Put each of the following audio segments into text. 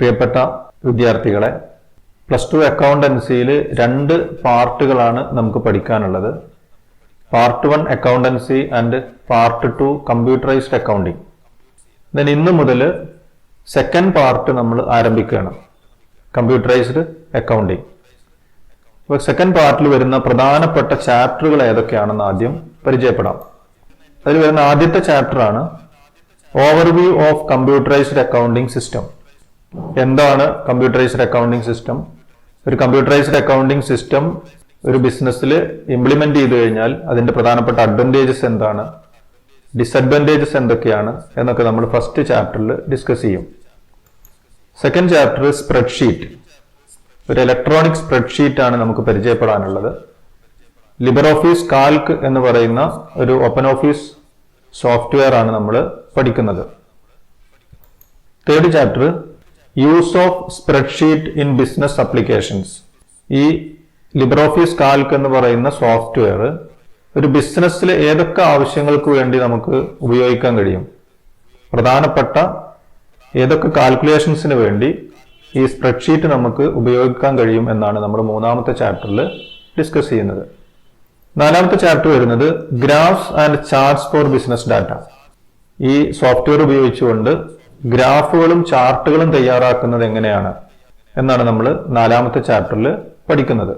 പ്രിയപ്പെട്ട വിദ്യാർത്ഥികളെ, plus two അക്കൗണ്ടൻസിയിൽ 2 പാർട്ടുകളാണ് നമുക്ക് പഠിക്കാനുള്ളത്. Part 1 accountancy and part 2 computerised accounting. Then ഇന്ന് മുതൽ സെക്കൻഡ് പാർട്ട് നമ്മൾ ആരംഭിക്കുകയാണ്, കമ്പ്യൂട്ടറൈസ്ഡ് അക്കൗണ്ടിങ്. അപ്പോൾ സെക്കൻഡ് പാർട്ടിൽ വരുന്ന പ്രധാനപ്പെട്ട ചാപ്റ്ററുകൾ ഏതൊക്കെയാണെന്ന് ആദ്യം പരിചയപ്പെടാം. അതിൽ വരുന്ന ആദ്യത്തെ ചാപ്റ്ററാണ് overview of computerized accounting system. എന്താണ് കമ്പ്യൂട്ടറൈസ്ഡ് അക്കൗണ്ടിങ് സിസ്റ്റം? ഒരു കമ്പ്യൂട്ടറൈസ്ഡ് അക്കൗണ്ടിങ് സിസ്റ്റം ഒരു ബിസിനസ്സിൽ ഇംപ്ലിമെന്റ് ചെയ്തു കഴിഞ്ഞാൽ അതിന്റെ പ്രധാനപ്പെട്ട അഡ്വാൻറ്റേജസ് എന്താണ്, ഡിസഡ്വാൻറ്റേജസ് എന്തൊക്കെയാണ് എന്നൊക്കെ നമ്മൾ ഫസ്റ്റ് ചാപ്റ്ററിൽ ഡിസ്കസ് ചെയ്യും. Second chapter spreadsheet. ഒരു ഇലക്ട്രോണിക് സ്പ്രെഡ്ഷീറ്റ് ആണ് നമുക്ക് പരിചയപ്പെടാനുള്ളത്. ലിബർ ഓഫീസ് കാൽക്ക് എന്ന് പറയുന്ന ഒരു ഓപ്പൺ ഓഫീസ് സോഫ്റ്റ്വെയർ ആണ് നമ്മൾ പഠിക്കുന്നത്. Third chapter use of spreadsheet in business applications. ഈ ലിബർ ഓഫീസ് കാൽക്ക് എന്ന് പറയുന്ന സോഫ്റ്റ്വെയർ ഒരു ബിസിനസ്സിൽ ഏതൊക്കെ ആവശ്യങ്ങൾക്ക് വേണ്ടി നമുക്ക് ഉപയോഗിക്കാൻ കഴിയും, പ്രധാനപ്പെട്ട ഏതൊക്കെ കാൽക്കുലേഷൻസിന് വേണ്ടി ഈ സ്പ്രെഡ്ഷീറ്റ് നമുക്ക് ഉപയോഗിക്കാൻ കഴിയും എന്നാണ് നമ്മൾ മൂന്നാമത്തെ ചാപ്റ്ററിൽ ഡിസ്കസ് ചെയ്യുന്നത്. നാലാമത്തെ ചാപ്റ്റർ വരുന്നത് graphs and charts for business data. ഈ സോഫ്റ്റ്വെയർ ഉപയോഗിച്ചുകൊണ്ട് ഗ്രാഫുകളും ചാർട്ടുകളും തയ്യാറാക്കുന്നത് എങ്ങനെയാണ് എന്നാണ് നമ്മൾ നാലാമത്തെ ചാപ്റ്ററിൽ പഠിക്കുന്നത്.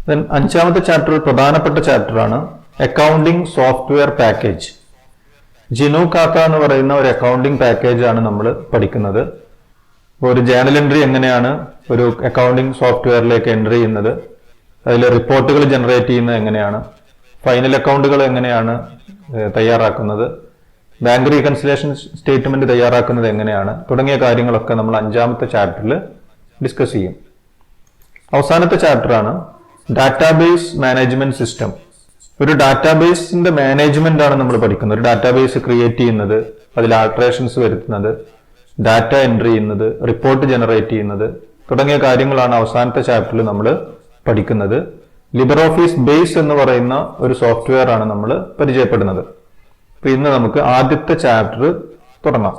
ദെൻ അഞ്ചാമത്തെ ചാപ്റ്റർ പ്രധാനപ്പെട്ട ചാപ്റ്ററാണ് അക്കൗണ്ടിങ് സോഫ്റ്റ്വെയർ പാക്കേജ്. ജിനു കാക്ക എന്ന് പറയുന്ന ഒരു അക്കൗണ്ടിങ് പാക്കേജ് ആണ് നമ്മൾ പഠിക്കുന്നത്. അപ്പോൾ ഒരു ജേണൽ എൻട്രി എങ്ങനെയാണ് ഒരു അക്കൗണ്ടിങ് സോഫ്റ്റ്വെയറിലേക്ക് എൻട്രി ചെയ്യുന്നത്, അതിൽ റിപ്പോർട്ടുകൾ ജനറേറ്റ് ചെയ്യുന്നത് എങ്ങനെയാണ്, ഫൈനൽ അക്കൗണ്ടുകൾ എങ്ങനെയാണ് തയ്യാറാക്കുന്നത്, ബാങ്ക് റീകൺസിലേഷൻ സ്റ്റേറ്റ്മെന്റ് തയ്യാറാക്കുന്നത് എങ്ങനെയാണ് തുടങ്ങിയ കാര്യങ്ങളൊക്കെ നമ്മൾ അഞ്ചാമത്തെ ചാപ്റ്ററിൽ ഡിസ്കസ് ചെയ്യും. അവസാനത്തെ ചാപ്റ്ററാണ് ഡാറ്റാബേസ് മാനേജ്മെന്റ് സിസ്റ്റം. ഒരു ഡാറ്റാബേസിന്റെ മാനേജ്മെന്റ് ആണ് നമ്മൾ പഠിക്കുന്നത്. ഒരു ഡാറ്റാബേസ് ക്രിയേറ്റ് ചെയ്യുന്നത്, അതിൽ ആൾട്ടറേഷൻസ് വരുത്തുന്നത്, ഡാറ്റ എൻട്രി ചെയ്യുന്നത്, റിപ്പോർട്ട് ജനറേറ്റ് ചെയ്യുന്നത് തുടങ്ങിയ കാര്യങ്ങളാണ് അവസാനത്തെ ചാപ്റ്ററിൽ നമ്മൾ പഠിക്കുന്നത്. ലിബർ ഓഫീസ് ബേസ് എന്ന് പറയുന്ന ഒരു സോഫ്റ്റ്വെയർ ആണ് നമ്മൾ പരിചയപ്പെടുന്നത്. അപ്പൊ ഇന്ന് നമുക്ക് ആദ്യത്തെ ചാപ്റ്റർ തുടങ്ങാം,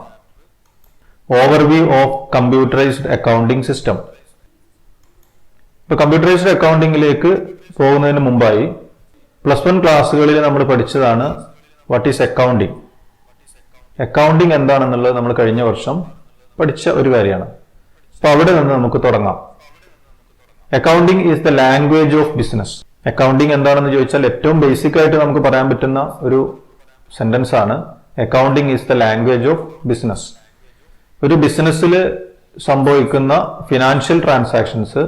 overview of computerized accounting system. ഇപ്പൊ കമ്പ്യൂട്ടറൈസ്ഡ് അക്കൗണ്ടിങ്ങിലേക്ക് പോകുന്നതിന് മുമ്പായി പ്ലസ് 1 ക്ലാസ്സുകളിൽ നമ്മൾ പഠിച്ചതാണ് വാട്ട് ഈസ് അക്കൗണ്ടിങ്. അക്കൗണ്ടിങ് എന്താണെന്നുള്ളത് നമ്മൾ കഴിഞ്ഞ വർഷം പഠിച്ച ഒരു കാര്യമാണ്. അപ്പൊ അവിടെ നിന്ന് നമുക്ക് തുടങ്ങാം. Accounting is the language of business. Accounting എന്താണെന്ന് ചോദിച്ചാൽ ഏറ്റവും ബേസിക് ആയിട്ട് നമുക്ക് പറയാൻ പറ്റുന്ന ഒരു സെന്റൻസ് ആണ് accounting is the language of business. ഒരു ബിസിനസ്സിൽ സംഭവിക്കുന്ന ഫിനാൻഷ്യൽ ട്രാൻസാക്ഷൻസ്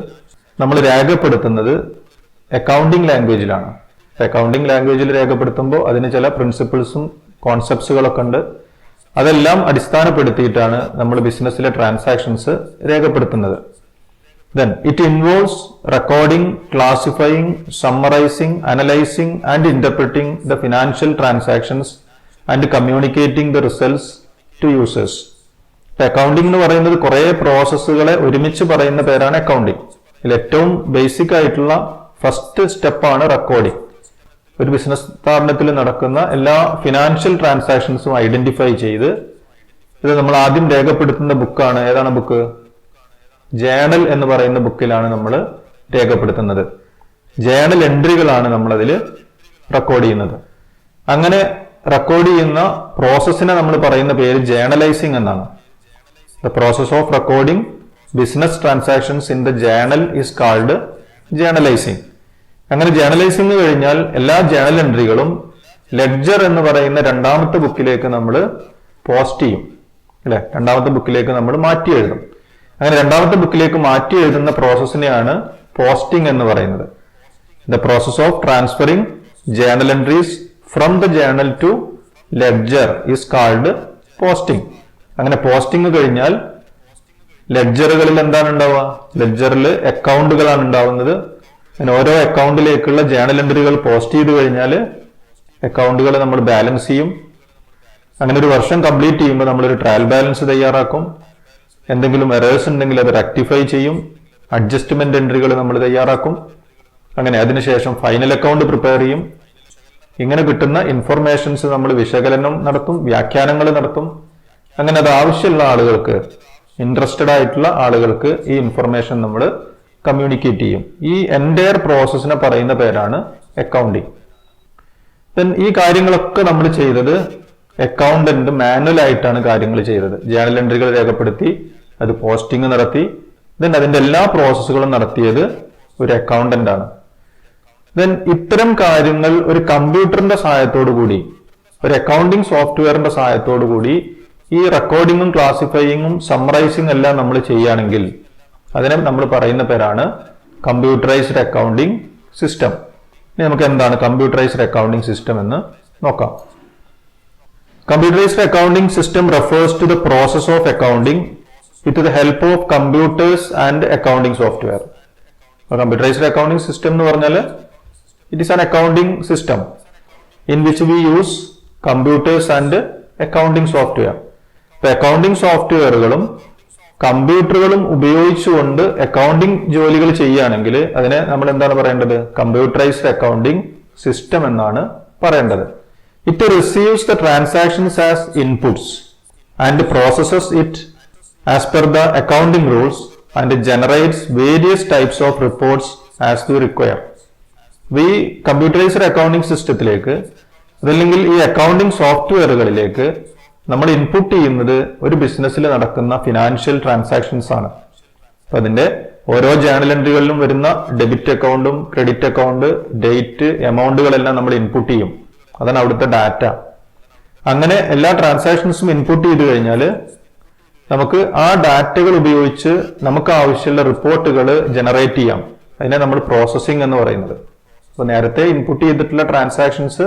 നമ്മൾ രേഖപ്പെടുത്തുന്നത് അക്കൗണ്ടിങ് ലാംഗ്വേജിലാണ്. അക്കൗണ്ടിങ് ലാംഗ്വേജിൽ രേഖപ്പെടുത്തുമ്പോൾ അതിന് ചില പ്രിൻസിപ്പിൾസും കോൺസെപ്റ്റ്സുകളൊക്കെ ഉണ്ട്. അതെല്ലാം അടിസ്ഥാനപ്പെടുത്തിയിട്ടാണ് നമ്മൾ ബിസിനസ്സിലെ ട്രാൻസാക്ഷൻസ് രേഖപ്പെടുത്തുന്നത്. Then it involves recording, classifying, summarizing, analyzing and interpreting the financial transactions and communicating the results to users. Accounting എന്ന് പറയുന്നത് കുറെ പ്രോസസ്സുകളെ ഒരുമിച്ച് പറയുന്ന പേരാണ് അക്കൗണ്ടിംഗ്. ഇതിൽ ഏറ്റവും ബേസിക് ആയിട്ടുള്ള ഫസ്റ്റ് സ്റ്റെപ്പാണ് റെക്കോർഡിംഗ്. ഒരു ബിസിനസ് സ്ഥാപനത്തിൽ നടക്കുന്ന എല്ലാ ഫിനാൻഷ്യൽ ട്രാൻസാക്ഷൻസും ഐഡന്റിഫൈ ചെയ്ത് ഇത് നമ്മൾ ആദ്യം രേഖപ്പെടുത്തുന്ന ബുക്കാണ്. ഏതാണ് ബുക്ക്? ജേണൽ എന്ന് പറയുന്ന ബുക്കിലാണ് നമ്മൾ രേഖപ്പെടുത്തുന്നത്. ജേണൽ എൻട്രികളാണ് നമ്മൾ അതിൽ റെക്കോർഡ് ചെയ്യുന്നത്. അങ്ങനെ റെക്കോർഡ് ചെയ്യുന്ന പ്രോസസ്സിനെ നമ്മൾ പറയുന്ന പേര് ജേണലൈസിംഗ് എന്നാണ്. The process of recording business transactions in the journal is called journalising. അങ്ങനെ ജേണലൈസിംഗ് കഴിഞ്ഞാൽ എല്ലാ ജേണൽ എൻട്രികളും ലെഡ്ജർ എന്ന് പറയുന്ന രണ്ടാമത്തെ ബുക്കിലേക്ക് നമ്മൾ പോസ്റ്റ് ചെയ്യും, അല്ലെ? രണ്ടാമത്തെ ബുക്കിലേക്ക് നമ്മൾ മാറ്റി എഴുതും. അങ്ങനെ രണ്ടാമത്തെ ബുക്കിലേക്ക് മാറ്റി എഴുതുന്ന പ്രോസസ്സിനെയാണ് പോസ്റ്റിംഗ് എന്ന് പറയുന്നത്. The process of transferring journal entries from the journal to ledger is called posting. അങ്ങനെ പോസ്റ്റിംഗ് കഴിഞ്ഞാൽ ലെഡ്ജറുകളിൽ എന്താണ് ഉണ്ടാവുക? ലെഡ്ജറിൽ അക്കൗണ്ടുകളാണ് ഉണ്ടാവുന്നത്. അങ്ങനെ ഓരോ അക്കൗണ്ടിലേക്കുള്ള ജേണൽ എൻട്രികൾ പോസ്റ്റ് ചെയ്ത് കഴിഞ്ഞാൽ അക്കൗണ്ടുകൾ നമ്മൾ ബാലൻസ് ചെയ്യും. അങ്ങനെ ഒരു വർഷം കംപ്ലീറ്റ് ചെയ്യുമ്പോൾ നമ്മളൊരു ട്രയൽ ബാലൻസ് തയ്യാറാക്കും. എന്തെങ്കിലും എറേഴ്സ് ഉണ്ടെങ്കിൽ അത് റെക്ടിഫൈ ചെയ്യും. അഡ്ജസ്റ്റ്മെന്റ് എൻട്രികൾ നമ്മൾ തയ്യാറാക്കും. അങ്ങനെ അതിനുശേഷം ഫൈനൽ അക്കൗണ്ട് പ്രിപ്പയർ ചെയ്യും. ഇങ്ങനെ കിട്ടുന്ന ഇൻഫർമേഷൻസ് നമ്മൾ വിശകലനം നടത്തും, വ്യാഖ്യാനങ്ങൾ നടത്തും. അങ്ങനെ അത് ആവശ്യമുള്ള ആളുകൾക്ക് ഇൻട്രസ്റ്റഡ് ആയിട്ടുള്ള ആളുകൾക്ക് ഈ ഇൻഫർമേഷൻ നമ്മൾ കമ്മ്യൂണിക്കേറ്റ് ചെയ്യും. ഈ എൻറ്റയർ പ്രോസസ്സിനെ പറയുന്ന പേരാണ് അക്കൗണ്ടിങ്. ദെൻ ഈ കാര്യങ്ങളൊക്കെ നമ്മൾ ചെയ്തത് അക്കൗണ്ടന്റ് മാനുവൽ ആയിട്ടാണ് കാര്യങ്ങൾ ചെയ്തത്. ജേണൽ എൻട്രികൾ രേഖപ്പെടുത്തി, അത് പോസ്റ്റിംഗ് നടത്തി, ദെൻ അതിന്റെ എല്ലാ പ്രോസസ്സുകളും നടത്തിയത് ഒരു അക്കൗണ്ടന്റ് ആണ്. ദെൻ ഇത്തരം കാര്യങ്ങൾ ഒരു കമ്പ്യൂട്ടറിന്റെ സഹായത്തോടു കൂടി, ഒരു അക്കൗണ്ടിങ് സോഫ്റ്റ്വെയറിന്റെ സഹായത്തോടു കൂടി ഈ റെക്കോർഡിങ്ങും ക്ലാസിഫയിങ്ങും സമ്മറൈസിങ് എല്ലാം നമ്മൾ ചെയ്യുകയാണെങ്കിൽ അതിനെ നമ്മൾ പറയുന്ന പേരാണ് കമ്പ്യൂട്ടറൈസ്ഡ് അക്കൗണ്ടിങ് സിസ്റ്റം. ഇനി നമുക്ക് എന്താണ് കമ്പ്യൂട്ടറൈസ്ഡ് അക്കൗണ്ടിങ് സിസ്റ്റം എന്ന് നോക്കാം. Computerized accounting system refers to the process of accounting with the help of computers and accounting software. Computerized accounting system എന്ന് പറഞ്ഞാൽ it is an accounting system in which we use computers and accounting software. ഇപ്പോൾ accounting സോഫ്റ്റ്വെയറുകളും കമ്പ്യൂട്ടറുകളും ഉപയോഗിച്ചുകൊണ്ട് accounting ജോലികൾ ചെയ്യുകയാണെങ്കിൽ അതിനെ നമ്മൾ എന്താണ് പറയേണ്ടത്? കമ്പ്യൂട്ടറൈസ്ഡ് അക്കൗണ്ടിങ് സിസ്റ്റം എന്നാണ് പറയേണ്ടത്. It receives the transactions as inputs and processes it as per the accounting rules and generates various types of reports as we require. ഈ കമ്പ്യൂട്ടറൈസ്ഡ് അക്കൗണ്ടിങ് സിസ്റ്റത്തിലേക്ക് അതല്ലെങ്കിൽ ഈ അക്കൗണ്ടിങ് സോഫ്റ്റ്വെയറുകളിലേക്ക് നമ്മൾ ഇൻപുട്ട് ചെയ്യുന്നത് ഒരു ബിസിനസ്സിൽ നടക്കുന്ന ഫിനാൻഷ്യൽ ട്രാൻസാക്ഷൻസ് ആണ്. അപ്പൊ അതിന്റെ ഓരോ ജേണൽ എൻട്രികളിലും വരുന്ന ഡെബിറ്റ് അക്കൗണ്ടും ക്രെഡിറ്റ് അക്കൗണ്ട്, ഡേറ്റ്, എമൗണ്ടുകളെല്ലാം നമ്മൾ ഇൻപുട്ട് ചെയ്യും. അതാണ് അവിടുത്തെ ഡാറ്റ. അങ്ങനെ എല്ലാ ട്രാൻസാക്ഷൻസും ഇൻപുട്ട് ചെയ്ത് കഴിഞ്ഞാൽ നമുക്ക് ആ ഡാറ്റകൾ ഉപയോഗിച്ച് നമുക്ക് ആവശ്യമുള്ള റിപ്പോർട്ടുകൾ ജനറേറ്റ് ചെയ്യാം. അതിനെ നമ്മൾ പ്രോസസ്സിംഗ് എന്ന് പറയുന്നത്. അപ്പൊ നേരത്തെ ഇൻപുട്ട് ചെയ്തിട്ടുള്ള ട്രാൻസാക്ഷൻസ്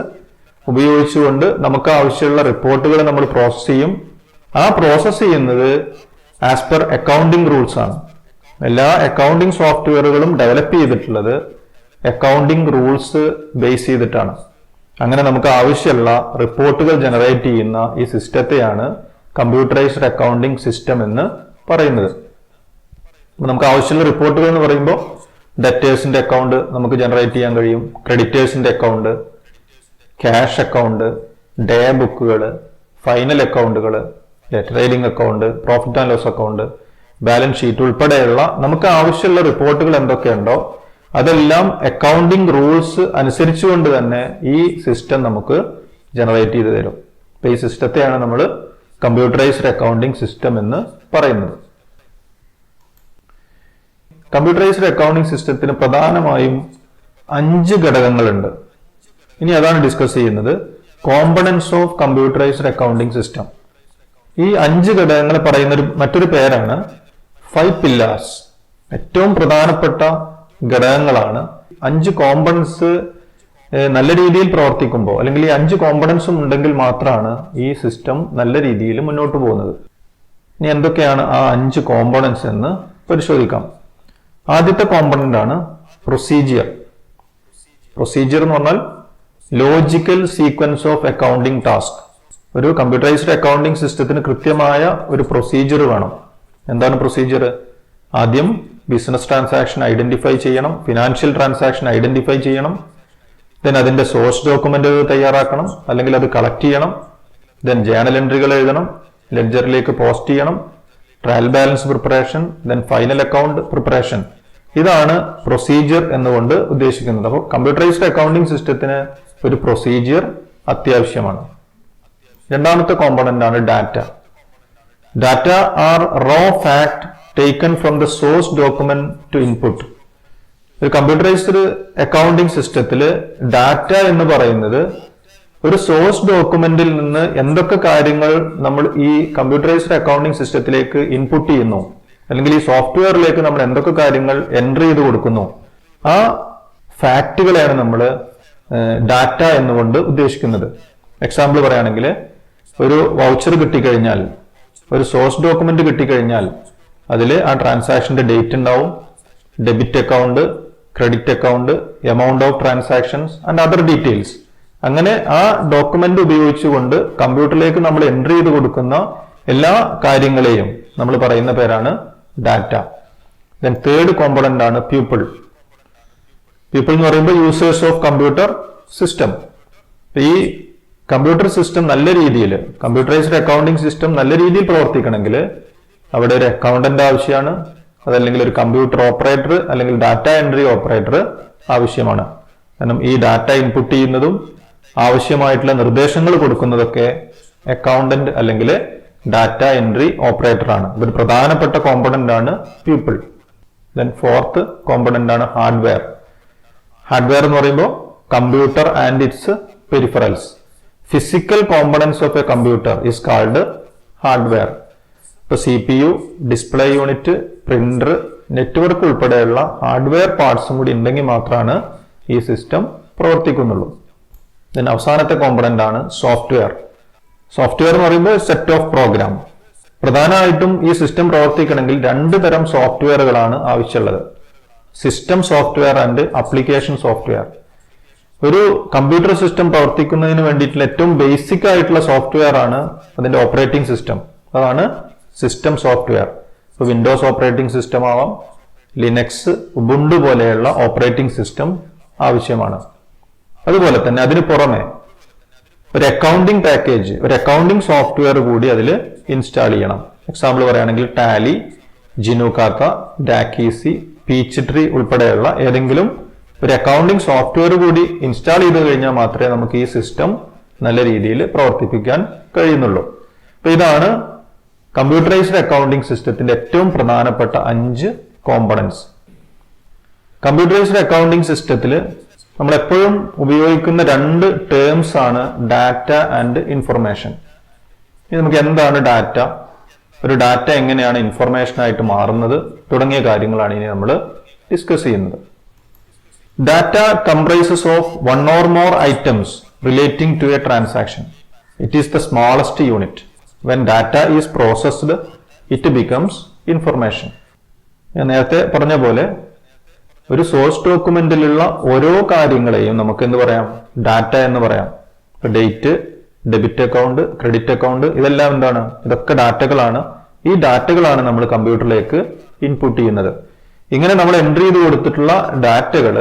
ഉപയോഗിച്ചുകൊണ്ട് നമുക്ക് ആവശ്യമുള്ള റിപ്പോർട്ടുകൾ നമ്മൾ പ്രോസസ് ചെയ്യും. ആ പ്രോസസ് ചെയ്യുന്നത് ആസ് പെർ അക്കൗണ്ടിങ് റൂൾസ് ആണ്. എല്ലാ അക്കൗണ്ടിങ് സോഫ്റ്റ്വെയറുകളും ഡെവലപ്പ് ചെയ്തിട്ടുള്ളത് അക്കൗണ്ടിങ് റൂൾസ് ബേസ് ചെയ്തിട്ടാണ്. അങ്ങനെ നമുക്ക് ആവശ്യമുള്ള റിപ്പോർട്ടുകൾ ജനറേറ്റ് ചെയ്യുന്ന ഈ സിസ്റ്റത്തെയാണ് കമ്പ്യൂട്ടറൈസ്ഡ് അക്കൗണ്ടിങ് സിസ്റ്റം എന്ന് പറയുന്നത്. നമുക്ക് ആവശ്യമുള്ള റിപ്പോർട്ടുകൾ എന്ന് പറയുമ്പോൾ ഡെറ്റേഴ്സിന്റെ അക്കൗണ്ട് നമുക്ക് ജനറേറ്റ് ചെയ്യാൻ കഴിയും, ക്രെഡിറ്റേഴ്സിന്റെ അക്കൗണ്ട്, ക്യാഷ് അക്കൗണ്ട്, ഡേ ബുക്കുകൾ, ഫൈനൽ അക്കൗണ്ടുകൾ, trading account, profit and loss account, balance sheet ഉൾപ്പെടെയുള്ള നമുക്ക് ആവശ്യമുള്ള റിപ്പോർട്ടുകൾ എന്തൊക്കെയുണ്ടോ അതെല്ലാം അക്കൗണ്ടിങ് റൂൾസ് അനുസരിച്ചുകൊണ്ട് തന്നെ ഈ സിസ്റ്റം നമുക്ക് ജനറേറ്റ് ചെയ്ത് തരും. അപ്പൊ ഈ സിസ്റ്റത്തെയാണ് നമ്മൾ കമ്പ്യൂട്ടറൈസ്ഡ് അക്കൗണ്ടിങ് സിസ്റ്റം എന്ന് പറയുന്നത്. കമ്പ്യൂട്ടറൈസ്ഡ് അക്കൗണ്ടിങ് സിസ്റ്റത്തിന് പ്രധാനമായും 5 ഘടകങ്ങളുണ്ട്. ഇനി അതാണ് ഡിസ്കസ് ചെയ്യുന്നത്. Components of computerized accounting system. ഈ 5 ഘടകങ്ങൾ പറയുന്ന മറ്റൊരു പേരാണ് 5 പില്ലേഴ്സ്. ഏറ്റവും പ്രധാനപ്പെട്ട ഘടകങ്ങളാണ്. 5 കോമ്പണൻസ് നല്ല രീതിയിൽ പ്രവർത്തിക്കുമ്പോൾ അല്ലെങ്കിൽ ഈ 5 കോമ്പണൻസും ഉണ്ടെങ്കിൽ മാത്രമാണ് ഈ സിസ്റ്റം നല്ല രീതിയിൽ മുന്നോട്ട് പോകുന്നത്. ഇനി എന്തൊക്കെയാണ് ആ 5 കോമ്പണൻസ് എന്ന് പരിശോധിക്കാം. ആദ്യത്തെ കോമ്പണന്റ് ആണ് പ്രൊസീജിയർ. പ്രൊസീജിയർ എന്ന് പറഞ്ഞാൽ logical sequence of accounting task. ഒരു കമ്പ്യൂട്ടറൈസ്ഡ് അക്കൗണ്ടിങ് സിസ്റ്റത്തിന് കൃത്യമായ ഒരു പ്രൊസീജിയർ വേണം. എന്താണ് പ്രൊസീജിയർ? ആദ്യം ബിസിനസ് ട്രാൻസാക്ഷൻ ഐഡന്റിഫൈ ചെയ്യണം, ഫിനാൻഷ്യൽ ട്രാൻസാക്ഷൻ ഐഡന്റിഫൈ ചെയ്യണം, ദെൻ അതിന്റെ സോഴ്സ് ഡോക്യുമെന്റ് തയ്യാറാക്കണം, അല്ലെങ്കിൽ അത് കളക്ട് ചെയ്യണം, ദെൻ ജേണൽ എൻട്രികൾ എഴുതണം, ലെഡ്ജറിലേക്ക് പോസ്റ്റ് ചെയ്യണം, trial balance preparation, then final account preparation. ഇതാണ് പ്രൊസീജിയർ എന്നുകൊണ്ട് ഉദ്ദേശിക്കുന്നത്. അപ്പോൾ കമ്പ്യൂട്ടറൈസ്ഡ് അക്കൗണ്ടിങ് സിസ്റ്റത്തിന് ഒരു പ്രൊസീജിയർ അത്യാവശ്യമാണ്. രണ്ടാമത്തെ കോമ്പണന്റ് ആണ് data. Data are raw fact taken from the source document to input. ഒരു കമ്പ്യൂട്ടറൈസ്ഡ് അക്കൗണ്ടിങ് സിസ്റ്റത്തിൽ ഡാറ്റ എന്ന് പറയുന്നത് ഒരു സോഴ്സ് ഡോക്യുമെന്റിൽ നിന്ന് എന്തൊക്കെ കാര്യങ്ങൾ നമ്മൾ ഈ കമ്പ്യൂട്ടറൈസ്ഡ് അക്കൗണ്ടിങ് സിസ്റ്റത്തിലേക്ക് ഇൻപുട്ട് ചെയ്യുന്നു, അല്ലെങ്കിൽ ഈ സോഫ്റ്റ്വെയറിലേക്ക് നമ്മൾ എന്തൊക്കെ കാര്യങ്ങൾ എൻട്രി ചെയ്ത് കൊടുക്കുന്നു, ആ ഫാക്റ്റുകളെയാണ് നമ്മൾ ഡാറ്റ എന്നുകൊണ്ട് ഉദ്ദേശിക്കുന്നത്. എക്സാമ്പിൾ പറയുകയാണെങ്കിൽ ഒരു വൗച്ചർ കിട്ടിക്കഴിഞ്ഞാൽ, ഒരു സോഴ്സ് ഡോക്യുമെന്റ് കിട്ടിക്കഴിഞ്ഞാൽ അതിൽ ആ ട്രാൻസാക്ഷന്റെ ഡേറ്റ് ഉണ്ടാവും, debit account, credit account, amount of transactions and other details. അങ്ങനെ ആ ഡോക്യുമെന്റ് ഉപയോഗിച്ചുകൊണ്ട് കമ്പ്യൂട്ടറിലേക്ക് നമ്മൾ എൻട്രി ചെയ്ത് കൊടുക്കുന്ന എല്ലാ കാര്യങ്ങളെയും നമ്മൾ പറയുന്ന പേരാണ് ഡാറ്റ. ദെൻ തേർഡ് കോമ്പണന്റ് ആണ് പീപ്പിൾ. പീപ്പിൾ എന്ന് പറയുമ്പോൾ യൂസേഴ്സ് ഓഫ് കമ്പ്യൂട്ടർ സിസ്റ്റം. ഈ കമ്പ്യൂട്ടർ സിസ്റ്റം നല്ല രീതിയിൽ, കമ്പ്യൂട്ടറൈസ്ഡ് അക്കൗണ്ടിങ് സിസ്റ്റം നല്ല രീതിയിൽ പ്രവർത്തിക്കണമെങ്കിൽ അവിടെ ഒരു അക്കൗണ്ടന്റ് ആവശ്യമാണ്, അതല്ലെങ്കിൽ ഒരു കമ്പ്യൂട്ടർ ഓപ്പറേറ്റർ അല്ലെങ്കിൽ ഡാറ്റ എൻട്രി ഓപ്പറേറ്റർ ആവശ്യമാണ്. കാരണം ഈ ഡാറ്റ ഇൻപുട്ട് ചെയ്യുന്നതും ആവശ്യമായിട്ടുള്ള നിർദ്ദേശങ്ങൾ കൊടുക്കുന്നതൊക്കെ അക്കൗണ്ടന്റ് അല്ലെങ്കിൽ ഡാറ്റ എൻട്രി ഓപ്പറേറ്റർ ആണ്. ഇതൊരു പ്രധാനപ്പെട്ട കോമ്പണന്റ് ആണ് പീപ്പിൾ. ദെൻ ഫോർത്ത് കോമ്പണന്റ് ആണ് ഹാർഡ്വെയർ. ഹാർഡ്വെയർ എന്ന് പറയുമ്പോൾ computer and it's peripherals. Physical components of A computer is called hardware. ഇപ്പൊ CPU, display unit, printer, network ഉൾപ്പെടെയുള്ള ഹാർഡ്വെയർ പാർട്സും കൂടി ഉണ്ടെങ്കിൽ മാത്രമാണ് ഈ സിസ്റ്റം പ്രവർത്തിക്കുന്നുള്ളൂ. ദെൻ അവസാനത്തെ കോമ്പണന്റ് ആണ് സോഫ്റ്റ്വെയർ. സോഫ്റ്റ്വെയർ എന്ന് പറയുമ്പോൾ സെറ്റ് ഓഫ് പ്രോഗ്രാം. പ്രധാനമായിട്ടും ഈ സിസ്റ്റം പ്രവർത്തിക്കണമെങ്കിൽ രണ്ട് തരം സോഫ്റ്റ്വെയറുകളാണ് ആവശ്യമുള്ളത്: system software and application software. ഒരു കമ്പ്യൂട്ടർ സിസ്റ്റം പ്രവർത്തിക്കുന്നതിന് വേണ്ടിയിട്ടുള്ള ഏറ്റവും ബേസിക് ആയിട്ടുള്ള സോഫ്റ്റ്വെയർ ആണ് അതിന്റെ ഓപ്പറേറ്റിംഗ് സിസ്റ്റം. അതാണ് സിസ്റ്റം സോഫ്റ്റ്വെയർ. ഇപ്പൊ വിൻഡോസ് ഓപ്പറേറ്റിംഗ് സിസ്റ്റം ആവാം, ലിനക്സ്, ഉബുണ്ടു പോലെയുള്ള ഓപ്പറേറ്റിംഗ് സിസ്റ്റം ആവശ്യമാണ്. അതുപോലെ തന്നെ അതിന് പുറമെ ഒരു അക്കൗണ്ടിംഗ് പാക്കേജ്, ഒരു അക്കൗണ്ടിംഗ് സോഫ്റ്റ്വെയർ കൂടി അതിൽ ഇൻസ്റ്റാൾ ചെയ്യണം. എക്സാമ്പിൾ പറയുകയാണെങ്കിൽ ടാലി, ജിനുകാക്ക, ഡാക്കീസി, പീച്ച് ട്രീ ഉൾപ്പെടെയുള്ള ഏതെങ്കിലും ഒരു അക്കൗണ്ടിംഗ് സോഫ്റ്റ്വെയർ കൂടി ഇൻസ്റ്റാൾ ചെയ്ത് കഴിഞ്ഞാൽ മാത്രമേ നമുക്ക് ഈ സിസ്റ്റം നല്ല രീതിയിൽ പ്രവർത്തിപ്പിക്കാൻ കഴിയുന്നുള്ളൂ. അപ്പൊ ഇതാണ് കമ്പ്യൂട്ടറൈസ്ഡ് അക്കൗണ്ടിംഗ് സിസ്റ്റത്തിന്റെ ഏറ്റവും പ്രധാനപ്പെട്ട 5 കോമ്പണൻസ്. കമ്പ്യൂട്ടറൈസ്ഡ് അക്കൗണ്ടിംഗ് സിസ്റ്റത്തിൽ നമ്മൾ എപ്പോഴും ഉപയോഗിക്കുന്ന 2 ടേംസ് ആണ് ഡാറ്റ ആൻഡ് ഇൻഫർമേഷൻ. ഇനി നമുക്ക് എന്താണ് ഡാറ്റ, ഒരു ഡാറ്റ എങ്ങനെയാണ് ഇൻഫർമേഷൻ ആയിട്ട് മാറുന്നത് തുടങ്ങിയ കാര്യങ്ങളാണ് ഇനി നമ്മൾ ഡിസ്കസ് ചെയ്യുന്നത്. Data comprises of 1 or more items relating to a transaction. It is the smallest unit. When data is processed, it becomes information. ഞാൻ നേരത്തെ പറഞ്ഞ പോലെ ഒരു സോഴ്സ് ഡോക്യുമെന്റിലുള്ള ഓരോ കാര്യങ്ങളെയും നമുക്ക് എന്ത് പറയാം? ഡാറ്റ എന്ന് പറയാം. ഇപ്പൊ date, debit account, credit account, ഇതെല്ലാം എന്താണ്? ഇതൊക്കെ ഡാറ്റകളാണ്. ഈ ഡാറ്റകളാണ് നമ്മൾ കമ്പ്യൂട്ടറിലേക്ക് ഇൻപുട്ട് ചെയ്യുന്നത്. ഇങ്ങനെ നമ്മൾ എൻട്രി ചെയ്ത് കൊടുത്തിട്ടുള്ള ഡാറ്റകൾ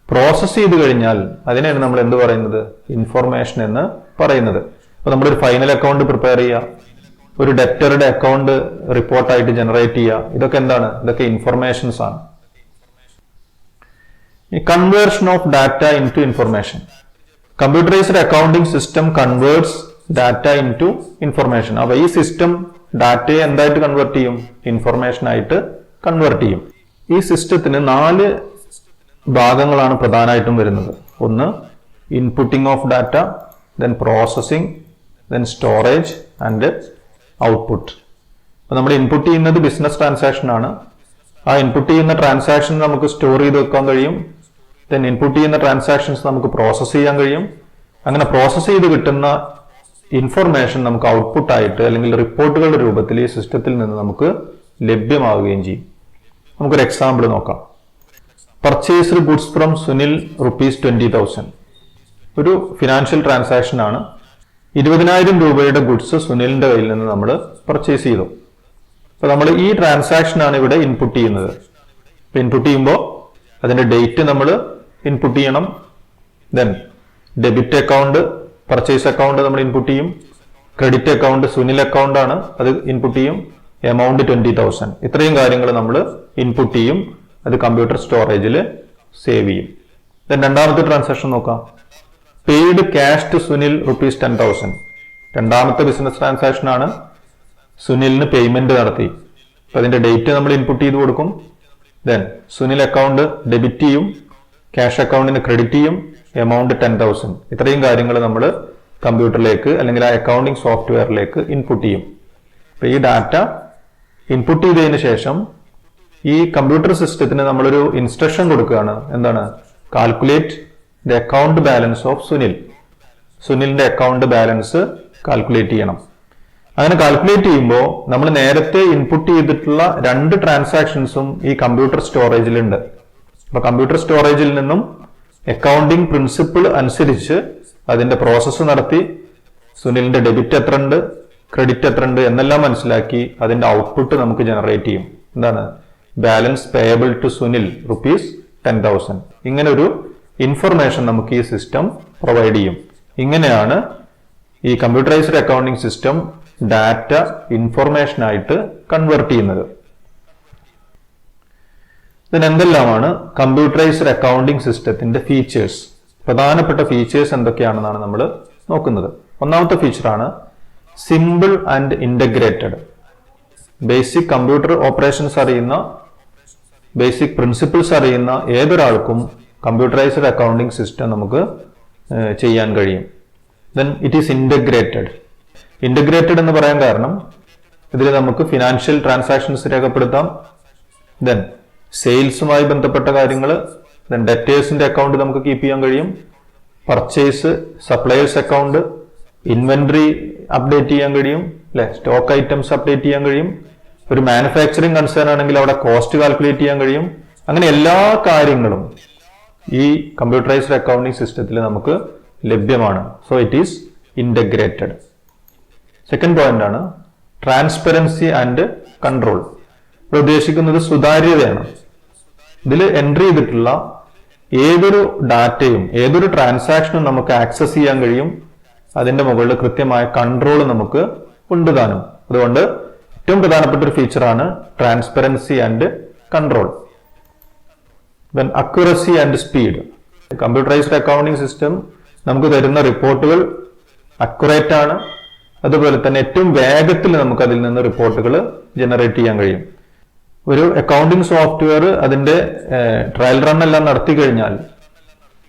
പ്രോസസ് ചെയ്ത് കഴിഞ്ഞാൽ അതിനെയാണ് നമ്മൾ എന്ത് പറയുന്നത്? ഇൻഫർമേഷൻ എന്ന് പറയുന്നത്. അപ്പൊ നമ്മളൊരു ഫൈനൽ അക്കൗണ്ട് പ്രിപ്പയർ ചെയ്യുക, ഒരു ഡെറ്ററുടെ അക്കൗണ്ട് റിപ്പോർട്ടായിട്ട് ജനറേറ്റ് ചെയ്യുക, ഇതൊക്കെ എന്താണ്? ഇതൊക്കെ ഇൻഫർമേഷൻസ് ആണ്. Conversion of data into information. Computerised accounting system converts data into information. അപ്പൊ ഈ സിസ്റ്റം ഡാറ്റയെ എന്തായിട്ട് കൺവേർട്ട് ചെയ്യും? ഇൻഫർമേഷൻ ആയിട്ട് കൺവേർട്ട് ചെയ്യും. ഈ സിസ്റ്റത്തിന് 4 ഭാഗങ്ങളാണ് പ്രധാനമായിട്ടും വരുന്നത്. ഒന്ന് inputting of data, then processing, then storage and output. അപ്പൊ നമ്മൾ ഇൻപുട്ട് ചെയ്യുന്നത് ബിസിനസ് ട്രാൻസാക്ഷൻ ആണ്. ആ ഇൻപുട്ട് ചെയ്യുന്ന ട്രാൻസാക്ഷൻ നമുക്ക് സ്റ്റോർ ചെയ്ത് വെക്കാൻ കഴിയും. ദെൻ ഇൻപുട്ട് ചെയ്യുന്ന ട്രാൻസാക്ഷൻസ് നമുക്ക് പ്രോസസ് ചെയ്യാൻ കഴിയും. അങ്ങനെ പ്രോസസ് ചെയ്ത് കിട്ടുന്ന ഇൻഫർമേഷൻ നമുക്ക് ഔട്ട്പുട്ട് ആയിട്ട് അല്ലെങ്കിൽ റിപ്പോർട്ടുകളുടെ രൂപത്തിൽ ഈ സിസ്റ്റത്തിൽ നിന്ന് നമുക്ക് ലഭ്യമാവുകയും ചെയ്യും. നമുക്കൊരു എക്സാമ്പിൾ നോക്കാം. Purchased goods from Sunil ₹20,000. ഒരു ഫിനാൻഷ്യൽ ട്രാൻസാക്ഷൻ ആണ്. 20,000 രൂപയുടെ ഗുഡ്സ് സുനിലിന്റെ കയ്യിൽ നിന്ന് നമ്മൾ പർച്ചേസ് ചെയ്തു. അപ്പൊ നമ്മൾ ഈ ട്രാൻസാക്ഷൻ ആണ് ഇവിടെ ഇൻപുട്ട് ചെയ്യുന്നത്. ഇൻപുട്ട് ചെയ്യുമ്പോൾ അതിന്റെ ഡേറ്റ് നമ്മൾ ഇൻപുട്ട് ചെയ്യണം. Then debit account, purchase account നമ്മൾ ഇൻപുട്ട് ചെയ്യും. ക്രെഡിറ്റ് അക്കൗണ്ട് സുനിൽ അക്കൗണ്ട് ആണ്, അത് ഇൻപുട്ട് ചെയ്യും. എമൗണ്ട് 20,000. ഇത്രയും കാര്യങ്ങൾ നമ്മൾ ഇൻപുട്ട് ചെയ്യും. അത് കമ്പ്യൂട്ടർ സ്റ്റോറേജിൽ സേവ് ചെയ്യും. ദെൻ രണ്ടാമത്തെ ട്രാൻസാക്ഷൻ നോക്കാം. Paid cash to Sunil ₹10,000. രണ്ടാമത്തെ ബിസിനസ് ട്രാൻസാക്ഷൻ ആണ്. സുനിലിന് പേയ്മെന്റ് നടത്തി. അപ്പൊ അതിന്റെ ഡേറ്റ് നമ്മൾ ഇൻപുട്ട് ചെയ്ത് കൊടുക്കും. ദെൻ സുനിൽ അക്കൗണ്ട് ഡെബിറ്റ് ചെയ്യും, ക്യാഷ് അക്കൗണ്ടിന് ക്രെഡിറ്റ് ചെയ്യും, എമൗണ്ട് 10,000. ഇത്രയും കാര്യങ്ങൾ നമ്മൾ കമ്പ്യൂട്ടറിലേക്ക് അല്ലെങ്കിൽ ആ അക്കൗണ്ടിംഗ് സോഫ്റ്റ്വെയറിലേക്ക് ഇൻപുട്ട് ചെയ്യും. അപ്പൊ ഈ ഡാറ്റ ഇൻപുട്ട് ചെയ്തതിന് ശേഷം ഈ കമ്പ്യൂട്ടർ സിസ്റ്റത്തിന് നമ്മളൊരു ഇൻസ്ട്രക്ഷൻ കൊടുക്കുകയാണ്. എന്താണ്? Calculate the account balance of Sunil. സുനിലിന്റെ അക്കൗണ്ട് ബാലൻസ് കാൽക്കുലേറ്റ് ചെയ്യണം. അങ്ങനെ കാൽക്കുലേറ്റ് ചെയ്യുമ്പോൾ നമ്മൾ നേരത്തെ ഇൻപുട്ട് ചെയ്തിട്ടുള്ള 2 ട്രാൻസാക്ഷൻസും ഈ കമ്പ്യൂട്ടർ സ്റ്റോറേജിലുണ്ട്. അപ്പൊ കമ്പ്യൂട്ടർ സ്റ്റോറേജിൽ നിന്നും അക്കൗണ്ടിംഗ് പ്രിൻസിപ്പിൾ അനുസരിച്ച് അതിന്റെ പ്രോസസ്സ് നടത്തി സുനിലിന്റെ ഡെബിറ്റ് എത്ര ഉണ്ട്, ക്രെഡിറ്റ് എത്ര ഉണ്ട് എന്നെല്ലാം മനസ്സിലാക്കി അതിന്റെ ഔട്ട്പുട്ട് നമുക്ക് ജനറേറ്റ് ചെയ്യും. എന്താണ്? Balance payable to Sunil ₹10,000. ഇങ്ങനെ ഒരു ഇൻഫർമേഷൻ നമുക്ക് ഈ സിസ്റ്റം പ്രൊവൈഡ് ചെയ്യും. ഇങ്ങനെയാണ് ഈ computerized accounting system data information ആയിട്ട് കൺവേർട്ട് ചെയ്യുന്നത്. ഇതിനെന്തെല്ലാമാണ് കമ്പ്യൂട്ടറൈസ്ഡ് അക്കൗണ്ടിംഗ് സിസ്റ്റത്തിന്റെ ഫീച്ചേഴ്സ്, പ്രധാനപ്പെട്ട ഫീച്ചേഴ്സ് എന്തൊക്കെയാണെന്നാണ് നമ്മൾ നോക്കുന്നത്. ഒന്നാമത്തെ ഫീച്ചറാണ് simple and integrated. Basic computer operations അറിയുന്ന, ബേസിക് പ്രിൻസിപ്പിൾസ് അറിയുന്ന ഏതൊരാൾക്കും കമ്പ്യൂട്ടറൈസ്ഡ് അക്കൗണ്ടിംഗ് സിസ്റ്റം നമുക്ക് ചെയ്യാൻ കഴിയും. Then it is integrated. Integrated എന്ന് പറയാൻ കാരണം ഇതിൽ നമുക്ക് ഫിനാൻഷ്യൽ ട്രാൻസാക്ഷൻസ് രേഖപ്പെടുത്താം, ദെൻ സെയിൽസുമായി ബന്ധപ്പെട്ട കാര്യങ്ങൾ, ദെൻ ഡെറ്റേഴ്സിന്റെ അക്കൗണ്ട് നമുക്ക് കീപ്പ് ചെയ്യാൻ കഴിയും, purchase, suppliers account, inventory update ചെയ്യാൻ കഴിയും, അല്ലെ, സ്റ്റോക്ക് ഐറ്റംസ് അപ്ഡേറ്റ് ചെയ്യാൻ കഴിയും. ഒരു മാനുഫാക്ചറിങ് കൺസേൺ ആണെങ്കിൽ അവിടെ കോസ്റ്റ് കാൽക്കുലേറ്റ് ചെയ്യാൻ കഴിയും. അങ്ങനെ എല്ലാ കാര്യങ്ങളും ഈ കമ്പ്യൂട്ടറൈസ്ഡ് അക്കൗണ്ടിംഗ് സിസ്റ്റത്തിൽ നമുക്ക് ലഭ്യമാണ്. So it is integrated. Second point ആണ് ട്രാൻസ്പെറൻസി ആൻഡ് കൺട്രോൾ. ഇവിടെ ഉദ്ദേശിക്കുന്നത് സുതാര്യതയാണ്. ഇതിൽ എൻട്രി ചെയ്തിട്ടുള്ള ഏതൊരു ഡാറ്റയും ഏതൊരു ട്രാൻസാക്ഷനും നമുക്ക് ആക്സസ് ചെയ്യാൻ കഴിയും. അതിന്റെ മുകളിൽ കൃത്യമായ കൺട്രോൾ നമുക്ക് കൊണ്ടുതാനും. അതുകൊണ്ട് ഏറ്റവും പ്രധാനപ്പെട്ട ഒരു ഫീച്ചറാണ് transparency and control. Then accuracy and speed. Computerized accounting system നമുക്ക് തരുന്ന റിപ്പോർട്ടുകൾ അക്യുറേറ്റ് ആണ്. അതുപോലെ തന്നെ ഏറ്റവും വേഗത്തിൽ നമുക്ക് അതിൽ നിന്ന് റിപ്പോർട്ടുകൾ ജനറേറ്റ് ചെയ്യാൻ കഴിയും. ഒരു അക്കൗണ്ടിംഗ് സോഫ്റ്റ്വെയർ അതിന്റെ ട്രയൽ റൺ എല്ലാം നടത്തി കഴിഞ്ഞാൽ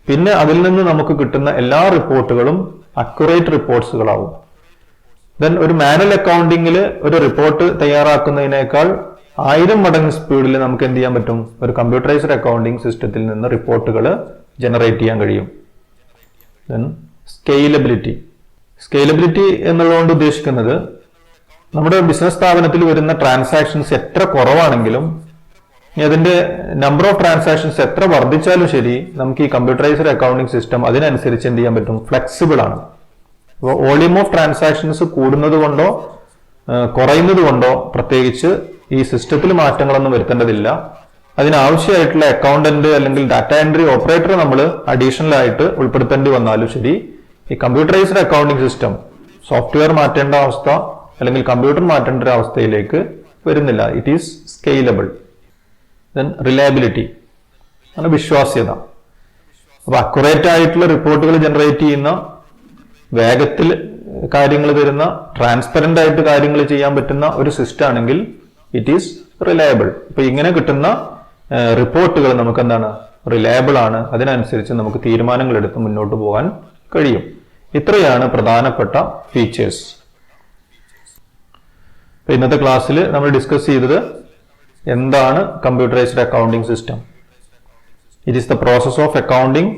പിന്നെ അതിൽ നിന്ന് നമുക്ക് കിട്ടുന്ന എല്ലാ റിപ്പോർട്ടുകളും അക്യുറേറ്റ് റിപ്പോർട്ട്സുകളാവും. ദെൻ ഒരു മാനുവൽ അക്കൗണ്ടിങ്ങിൽ ഒരു റിപ്പോർട്ട് തയ്യാറാക്കുന്നതിനേക്കാൾ 1000 മടങ്ങ് സ്പീഡിൽ നമുക്ക് എന്ത് ചെയ്യാൻ പറ്റും? ഒരു കമ്പ്യൂട്ടറൈസ്ഡ് അക്കൗണ്ടിംഗ് സിസ്റ്റത്തിൽ നിന്ന് റിപ്പോർട്ടുകൾ ജനറേറ്റ് ചെയ്യാൻ കഴിയും. Then scalability. സ്കെയിലബിലിറ്റി എന്നുള്ളതുകൊണ്ട് ഉദ്ദേശിക്കുന്നത് നമ്മുടെ ബിസിനസ് സ്ഥാപനത്തിൽ വരുന്ന ട്രാൻസാക്ഷൻസ് എത്ര കുറവാണെങ്കിലും അതിന്റെ നമ്പർ ഓഫ് ട്രാൻസാക്ഷൻസ് എത്ര വർദ്ധിച്ചാലും ശരി, നമുക്ക് ഈ കമ്പ്യൂട്ടറൈസ്ഡ് അക്കൗണ്ടിംഗ് സിസ്റ്റം അതിനനുസരിച്ച് എന്ത് ചെയ്യാൻ പറ്റും? ഫ്ലെക്സിബിൾ ആണ്. അപ്പോൾ വോളിയം ഓഫ് ട്രാൻസാക്ഷൻസ് കൂടുന്നത് കൊണ്ടോ കുറയുന്നത് കൊണ്ടോ പ്രത്യേകിച്ച് ഈ സിസ്റ്റത്തിൽ മാറ്റങ്ങളൊന്നും വരുത്തേണ്ടതില്ല. അതിനാവശ്യമായിട്ടുള്ള അക്കൗണ്ടന്റ് അല്ലെങ്കിൽ ഡാറ്റ എൻട്രി ഓപ്പറേറ്റർ നമ്മൾ അഡീഷണൽ ആയിട്ട് ഉൾപ്പെടുത്തേണ്ടി വന്നാലും ശരി, ഈ കമ്പ്യൂട്ടറൈസ്ഡ് അക്കൗണ്ടിംഗ് സിസ്റ്റം സോഫ്റ്റ്വെയർ മാറ്റേണ്ട അവസ്ഥ അല്ലെങ്കിൽ കമ്പ്യൂട്ടർ മാറ്റേണ്ട ഒരു അവസ്ഥയിലേക്ക് വരുന്നില്ല. It is scalable. Then reliability ആണ് വിശ്വാസ്യത. അപ്പൊ അക്യുറേറ്റ് ആയിട്ടുള്ള റിപ്പോർട്ടുകൾ ജനറേറ്റ് ചെയ്യുന്ന, വേഗത്തിൽ കാര്യങ്ങൾ തരുന്ന, ട്രാൻസ്പെറന്റ് ആയിട്ട് കാര്യങ്ങൾ ചെയ്യാൻ പറ്റുന്ന ഒരു സിസ്റ്റം ആണെങ്കിൽ ഇറ്റ് ഈസ് റിലയബിൾ. ഇപ്പൊ ഇങ്ങനെ കിട്ടുന്ന റിപ്പോർട്ടുകൾ നമുക്ക് എന്താണ്? റിലയബിൾ ആണ്. അതിനനുസരിച്ച് നമുക്ക് തീരുമാനങ്ങൾ എടുത്ത് മുന്നോട്ട് പോകാൻ കഴിയും. ഇത്രയാണ് പ്രധാനപ്പെട്ട ഫീച്ചേഴ്സ്. ഇന്നത്തെ ക്ലാസ്സിൽ നമ്മൾ ഡിസ്കസ് ചെയ്തത് എന്താണ് computerised accounting system. It is the process of accounting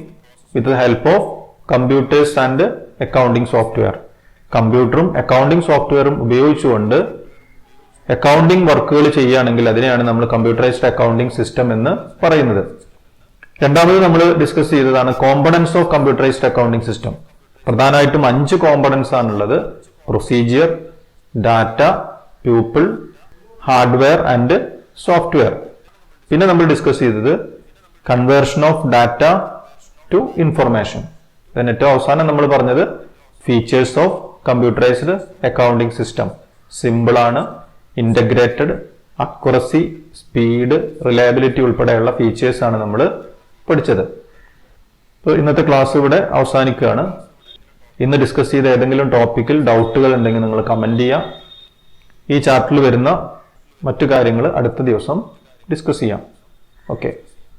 with the help of computers and accounting software. കമ്പ്യൂട്ടറും അക്കൗണ്ടിംഗ് സോഫ്റ്റ്വെയറും ഉപയോഗിച്ചുകൊണ്ട് അക്കൗണ്ടിംഗ് വർക്കുകൾ ചെയ്യുകയാണെങ്കിൽ അതിനെയാണ് നമ്മൾ കമ്പ്യൂട്ടറൈസ്ഡ് അക്കൗണ്ടിംഗ് സിസ്റ്റം എന്ന് പറയുന്നത്. രണ്ടാമത് നമ്മൾ ഡിസ്കസ് ചെയ്തതാണ് components of computerised accounting system. പ്രധാനമായിട്ടും 5 കോമ്പണൻസ് ആണുള്ളത്: procedure, data, people, hardware and software. പിന്നെ നമ്മൾ ഡിസ്കസ് ചെയ്തത് conversion of data to information. ഏറ്റവും അവസാനം നമ്മൾ പറഞ്ഞത് features of computerised accounting system. Simple ആണ്, ഇന്റഗ്രേറ്റഡ്, അക്യുറസി, സ്പീഡ്, റിലയബിലിറ്റി ഉൾപ്പെടെയുള്ള ഫീച്ചേഴ്സ് ആണ് നമ്മൾ പഠിച്ചത്. അപ്പോൾ ഇന്നത്തെ ക്ലാസ് ഇവിടെ അവസാനിക്കുകയാണ്. ഇന്ന് ഡിസ്കസ് ചെയ്ത ഏതെങ്കിലും ടോപ്പിക്കിൽ ഡൗട്ടുകൾ ഉണ്ടെങ്കിൽ നിങ്ങൾ കമന്റ് ചെയ്യാം. ഈ ചാപ്റ്ററിൽ വരുന്ന മറ്റു കാര്യങ്ങൾ അടുത്ത ദിവസം ഡിസ്കസ് ചെയ്യാം. ഓക്കെ.